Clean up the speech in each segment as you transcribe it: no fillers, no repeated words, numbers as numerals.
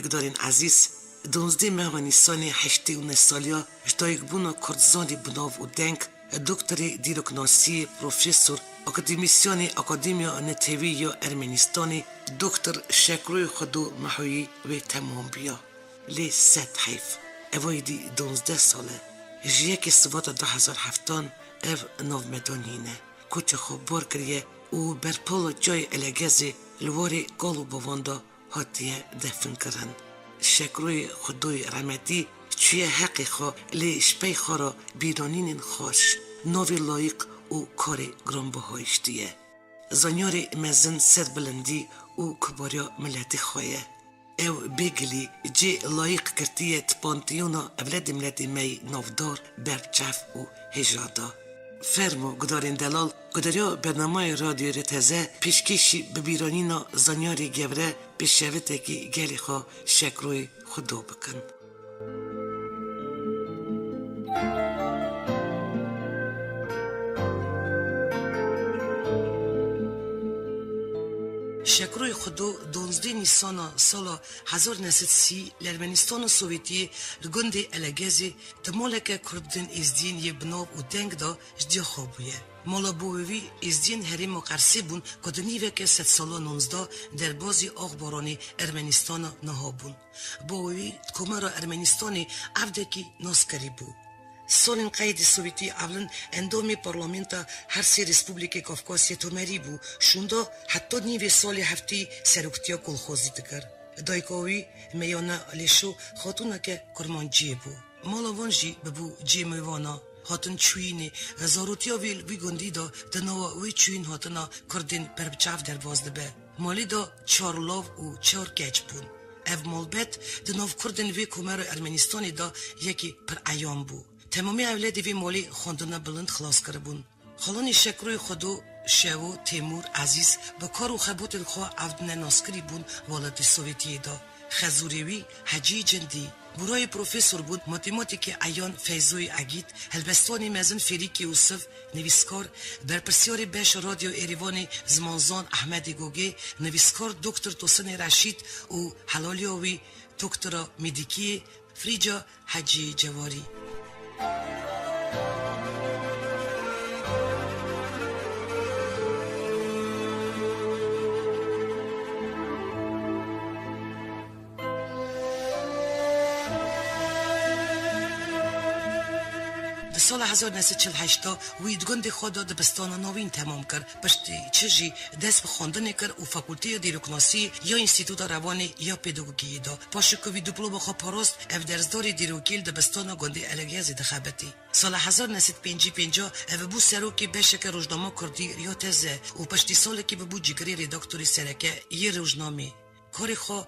گدارین عزیز 12 مهوانی سانی 89 سالیا اشتایک بونا کردزانی بناو و دنگ دکتر دیروکناسی پروفسور اکادمیسیانی اکادمیا نتیوی یا ارمنستانی دکتر شکروی خودو محوی و تمام بیا لی 100 حیف اوایدی 12 ساله جیک سوات 2007 اف نو مدونینه کوچه خوب بار کریه و برپول جای الگزی لواری گالو بواندا هاتیه دفن کرن شکروی خدوی رحمتی چیه حقی خوا لی شپی خورا بیرانین خوش نوی لایق و کاری گرانبهایشتیه زنیاری مزن سر بلندی و کباریا ملتی خواه او بگلی جی لایق کرتیه تپانتیونا اولاد ملتی می نافدار برچف و هجادا فرمو گدارین دلال گداریا برنامه رادیو رتزه پیشکشی ببیرانینا زنیاری گوره به شوته که گلی خواه شکروی خودو بکن شکروی خودو 12 نیسان سال 1930 لرمنستان سوویتی لگند الگزی تمالک کردن ازدین یه بناب و دنگ دا جدیا خوابویه. مالا بووی ازدین هریم و قرصی بون کدنیوه که 100 سالا 19 در بازی آخبارانی ارمنستان نها بون. بووی کمرا ارمنستانی عفدکی ناسکری بود. سالن قید سوویتی اولن اندامی پارلمانتا هر سی ریسپوبلیک کافکاسیه تومری بو شوندا حتی نیوی سال هفتی سرکتیا کلخوزی دکر دایکاوی میانا لیشو خاتونا که کرمانجیه بو مالا وانجی ببو جی میوانا هاتن چوینی زاروتیا وی گندی دا دنوا وی چوین هاتنا کردین پربچاف در بازده به مالی دا 4 لاو و 4 کچ بون اف مالبت دنو کردن وی کمر ارمنستانی دا یکی پر ایام بو تمامی اولادی وی مالی خوندنا بلند خلاص کربون. خلانی شکروی خودو شو تیمور عزیز با کار و خبوت خواه عودن ناسکری بون والد سوویتی دا. خزوریوی حجی جندی. برای پروفسور بود ماتماتیک ایان فیضوی اگید هلبستانی مزن فریکی یوسف نویسکار برپرسیاری بش رادیو ایریوانی زمانزان احمد گوگه نویسکار دکتر توسن رشید و حلالیوی دکتر میدیکی فریجا حجی جواری سال 1948 ویدگند خود دبستان نوین تمام کرد پشتی چجی دست به خواندن کرد و فاکولته دیروکناسی یا انستیتوت روانی یا پداگوگی دا پاشکوی دیپلم خو پاراست اف درسداری دیروکیل دبستان گنده الگیاز دخابتی سال 1955 اف بو سروکی بشک روزنامه کردی یا تزه و پشتی سال که بو جگری ریداکتوری سرکه یه روزنامه کاری خو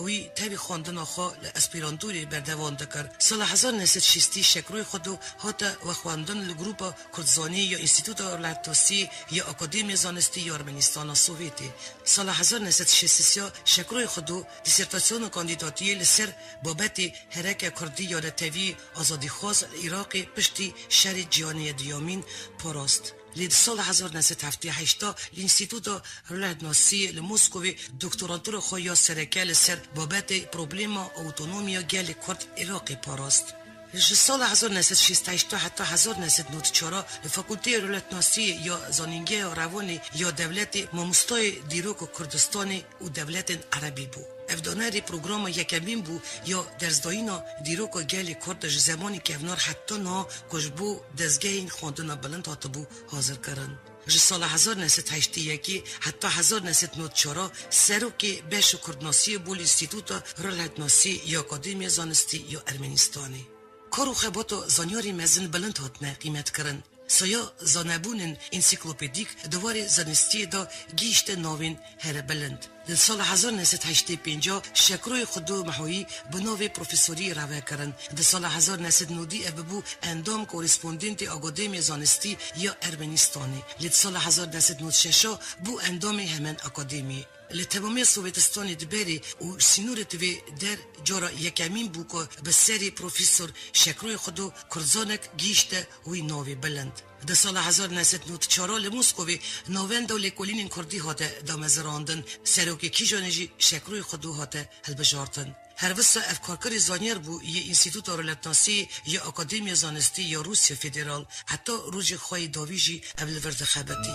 وی تابی خواندن خو اسپیرانتوری بردوان دکر سال 1960 شکروی خودو هاتا و خواندن لگروپ کردزانی یا انستیتوت اورلاتوسی یا اکادمی زانستی یا ارمنستان سوویتی سال 1963 شکروی خودو دیسرتاسیون کاندیداتی لسر بابت حرکت کردی یا نتیوی آزادی خواست عراقی پشتی شهر جهانی دیامین پاراست لید سال 1978 الانستیتوت رولادناسی لموسکوی دکترانتور خویا سرکل سر بابت پروبلم اوتونومیا گل کرد عراقی پاراست. سال 1968 حتی 1994 لفاکولته رولادناسی یا زانینگه روانی یا دولت ماموستای دیروک کردستانی و دولت عربی بود. افدانری پروگرام یکمین بو یا درزدایینا دیروکا گلی کرد زمانی که افنار حتی نا کشبو دزگه این خواندن بلند هاته بو حاضر کرن. سال 1981 حتی 1994 سروکی بش کردناسی بول انستیتوت رولادناسی یا اکادمی زانستی یا ارمنستانی. کارو خباتو زانیاری مزن بلند هاتنه قیمت کرن. سایا زانبونن انسیکلوپدیک دوار زانستی دا گیشت ناوین هر بلند. در سال 1985 شکروی خودو محوی به نوع پروفسوری روی کرن. در سال 1990 اببو اندام کورسپوندنت اکادمی زانستی یا ارمنستانی. در سال 1996 بو اندام همین اکادمی. لتمامی سوویتستان دبری و سینورت وی در جورا یکمین بوکو به سری پروفیسور شکروی خودو کرزانک گیشته وی نوی بلند. در سال 1994 لموسکوی نوین دو لیکولین کردی هاته دامزراندن سروکی کیجانجی شکروی خودو هاته هلبجارتن. هر وسا افکارکاری زانیر بو یه انستیتوت رولتناسی یا اکادمی زانستی یا روسیا فدرال حتی روژ خواهی داویجی اول ورد خبتی.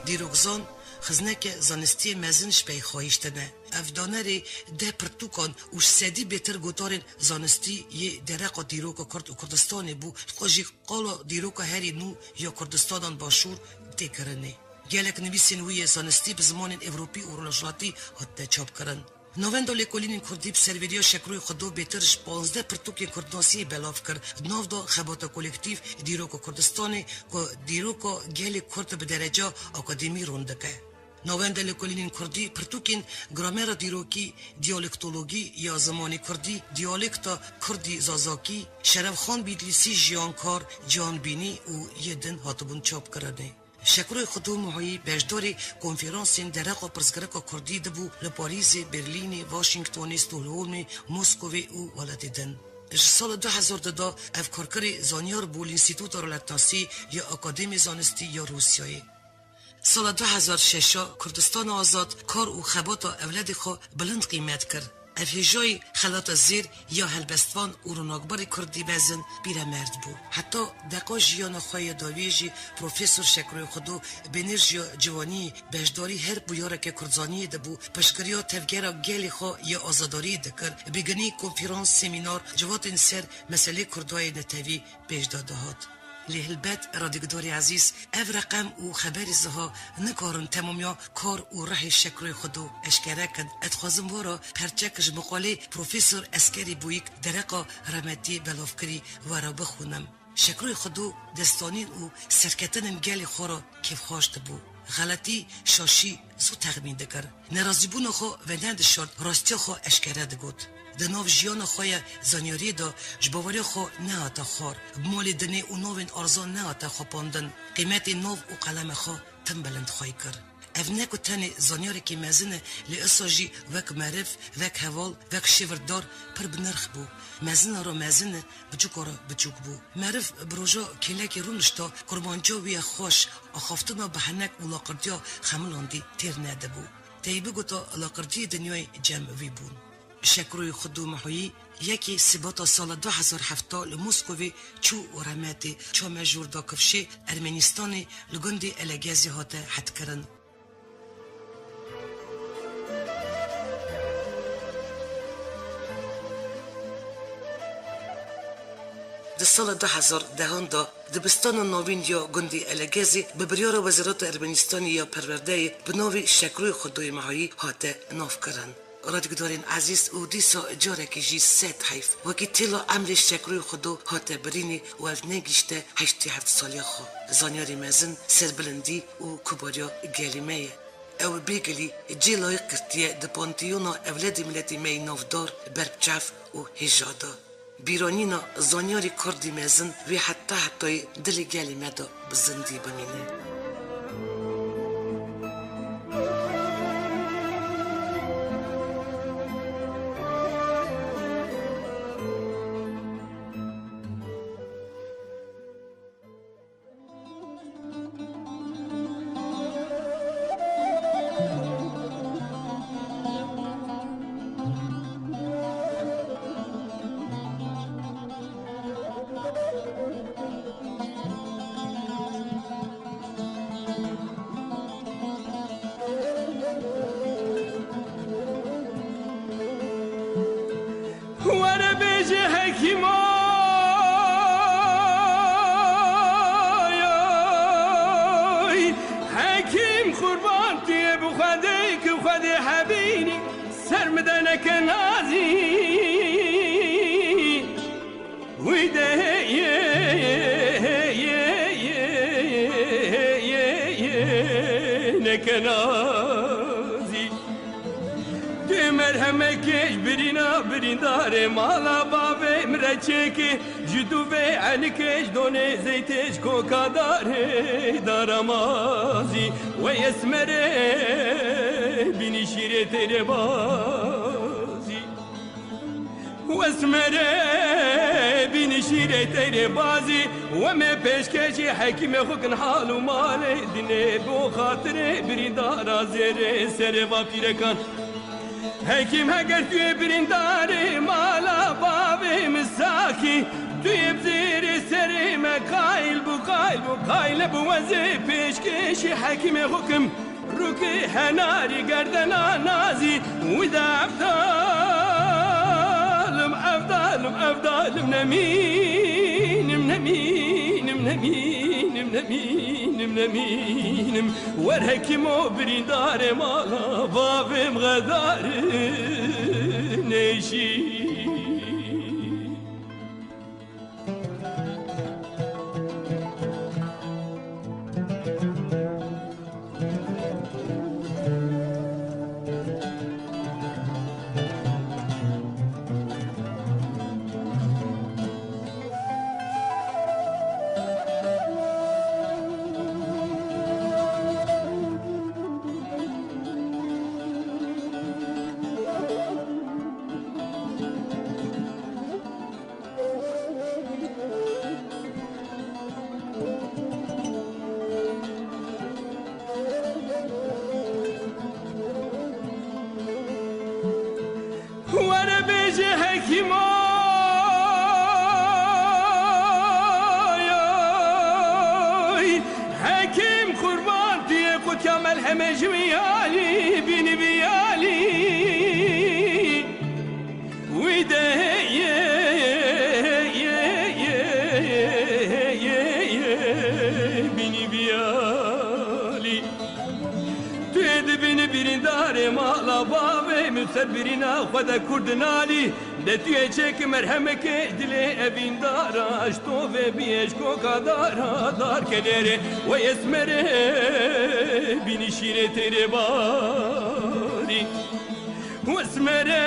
دیروگزان خزنک زانستی مزنش پی خواهیشتنه. افدانری ده پرتوکان وش سدی بهتر گوتارن زانستی یه درق دیروک کرد و کردستان بو خوشی قالا دیروک هری نو یا کردستان باشور تکرنه. گلک نویسین وی زانستی به زمان اوروپی و رولجلاتی حتی چاپ کرن. نوین دو لیکولین کردی به سرویریا شکروی خودو بهترش 15 پرتوکی کردناسی بلاف کرد. نو دا خبات کلکتیو دیروک کردستانی که دیروک گل کرد به درجه اکادمی روندکه. نوین دو لیکولین کردی پرتوکین گرامر دیروکی دیالکتولوژی یا زمانی کردی دیالکتا کردی زازاکی شرف خان بیدلیسی جیانکار جانبینی و یدن هاتبون چاپ کرده. شکروی خودو محایی بجداری کنفرانسین درق و پرزگرک کردی دبو لپاریز، برلین، واشنگتن، استکهلم، مسکو و ولات دن. سال 2002 افکارکاری زانیار بول انستیتوت رولتناسی یا اکادمی زانستی یا روسیایی. سال 2006 کردستان آزاد کار و خبات اولاد خو بلند قیمت کرد. افهجای خلات زیر یا هلبستوان و روناکبار کردی بزن بیره مرد بود. حتی دقا جیان خواه داویجی پروفیسور شکروی خودو بنرژیا جوانی بجداری هر بویاره که کردزانی دبو پشکریا تفگیره گلی خواه یا آزاداری دکر بگنی کنفرانس سمینار جوات سر مسئله کردوی نتوی بجداده هات. لهلبت رادیگداری عزیز اف رقم و خبر زها نکارن تمامیا کار و راه شکروی خودو اشکره کن اتخوازم وارا پرچکش مقاله پروفیسور اسکری بویک درقا رمتی بلافکری وارا بخونم. شکروی خودو دستانین و سرکتنم گلی خورا کیف خواشت بو. غلطی شاشی زو تخمین دکر. نرازیبون خو و ندشارد راستی خو اشکره دگود. دناو جیان خوی زانیاری دا جباوری خو نه آتا خور بمال دنی و نوین ارزان نه آتا خو پاندن قیمت نو و قلم خو تن بلند خوی کر افنک و تنی زانیاری که مزنه لی اصاجی وک معرف وک حوال وک شیوردار پر بنرخ بو مزنه را مزنه بچوک را بچوک بو معرف بروژا کلک رونشتا کرمانجا وی خوش آخافتنا بحنک و لاقردیا خملاندی تیر نده بو تیبه گوتا لاقردی دنیای جمع وی بون. شکروی خودو محویی یکی سباتا سال 2007 لموسکوی چو و رمتی چو مجور دا کفشی ارمنستانی لگندی الگازی هاته حد کرن. در سال 2010 دا دبستان نوین یا گندی الگازی به بریار وزارت ارمنستانی یا پرورده به نوی شکروی خودوی محویی هاته ناف کرن. رادیگدارین عزیز او دیسا جاره که جی 3 حیف وکی تیلا عمل شکروی خودو هاته برینی و از نگیشته 87 سالی خو زانیاری مزن سربلندی و کباریا گلیمه او بیگلی جیلای قرتیه ده پانتیونا اولاد ملتی می نافدار بربچف و هجادا بیرانینا زانیاری کردی مزن وی حتی دل گلیمه دا بزندی بمینه. کنار مرهمکش برینا بریندار مالا بابه مرچکی جدوه عنکش دونه زیتش کوکاداره دارمازی و اسمره بینی شیره تیره بازی و اسمره بینی شیره تیره بازی و می پیشکشی حکیم خوکن حال و مال دینه بو خاطر بریندارا زیر سر و پیرکان حکیم اگر توی بریندار مالا بابه مساکی توی بزیر سر مقایل بو قایل بو وزی پیشکشی حکیم حکم روکی هناری گردنا نازی و دا افضالم نمینم ور حکیمو بریندار مالا بابم غدار نشی وانا بيجي حكيم قربان تيقوت يا ملهم جويالي بيني بيالي وده بيني بيالي تيد بيني بيرندار مالا بابي مسبرنا خدا كردنالي ده توی چک مرهمک دل ابین داراش تو و بیش کو کادارا دار کلره و اسمره بینی شیره تیره باری و اسمره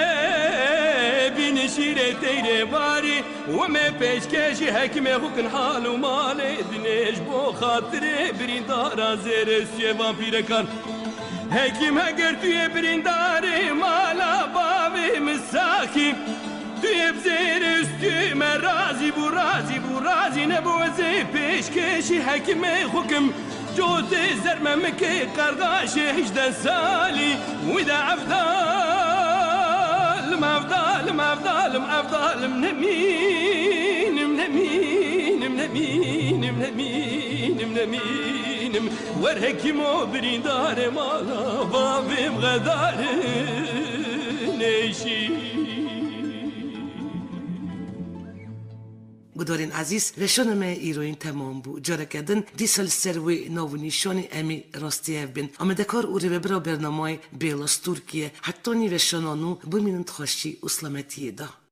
بینی شیره تیره باری و می پیشکشی حکم حکن حال و مال دنیش بو خاطره برین دارا زیر سیوان پیرکان حکیم اگر توی بریندار مالا بابی مساکی توی بزیر استوی من رازی بو رازی نبوزی پیشکشی حکیم حکم جوز زرمم که قرقاش 18 سالی و دا افضالم نمینم ور حکیمو بریندار مالا بابیم غدار نشی گدارین عزیز رشانم ایروین تمام بود جاره کردن دیسال سروی نوونیشانی امی راستیه بین آمدکار اوری ببرا برنامه بیلاس ترکیه حتی نیوشانانو بمینند خوشی اسلامتیه دا